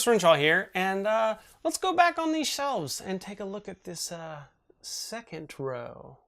Rinchall here, and let's go back on these shelves and take a look at this second row.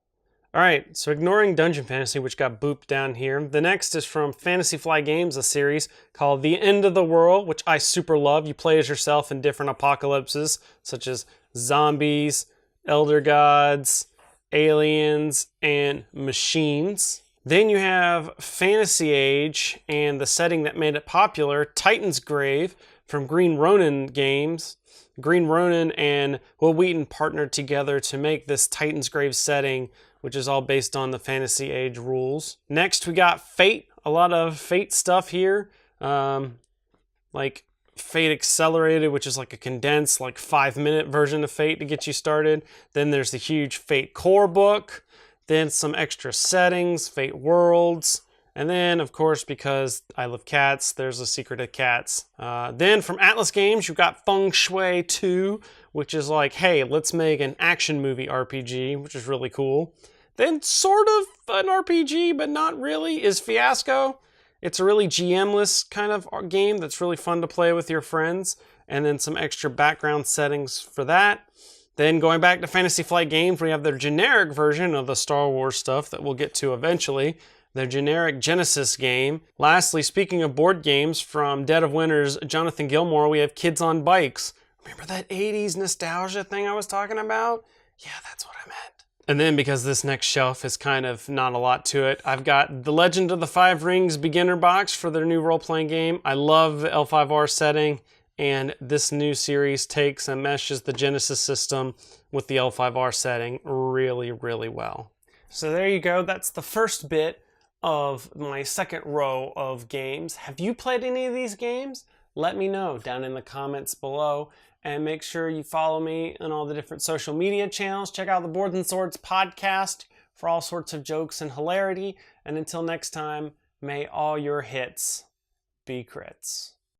Alright, so ignoring Dungeon Fantasy, which got booped down here, the next is from Fantasy Flight Games, a series called The End of the World, which I super love. You play as yourself in different apocalypses, such as zombies, elder gods, aliens, and machines. Then you have Fantasy Age, and the setting that made it popular, Titan's Grave, from Green Ronin Games. Green Ronin and Will Wheaton partnered together to make this Titan's Grave setting, which is all based on the Fantasy Age rules. Next, we got Fate. A lot of Fate stuff here, like Fate Accelerated, which is like a condensed, like 5-minute version of Fate to get you started. Then there's the huge Fate core book. Then some extra settings, Fate Worlds. And then, of course, because I love cats, there's a Secret of Cats. Then from Atlas Games, you've got Feng Shui 2, which is like, hey, let's make an action movie RPG, which is really cool. Then sort of an RPG, but not really, is Fiasco. It's a really GM-less kind of game that's really fun to play with your friends. And then some extra background settings for that. Then going back to Fantasy Flight Games, we have their generic version of the Star Wars stuff that we'll get to eventually. Their generic Genesis game. Lastly, speaking of board games, from Dead of Winter's Jonathan Gilmour, we have Kids on Bikes. Remember that 80s nostalgia thing I was talking about? Yeah, that's what I meant. And then, because this next shelf is kind of not a lot to it, I've got The Legend of the Five Rings beginner box for their new role-playing game. I love the L5R setting, and this new series takes and meshes the Genesis system with the L5R setting really, really well. So there you go. That's the first bit of my second row of games. Have you played any of these games? Let me know down in the comments below, and make sure you follow me on all the different social media channels. Check out the Boards and Swords podcast for all sorts of jokes and hilarity. And until next time, may all your hits be crits.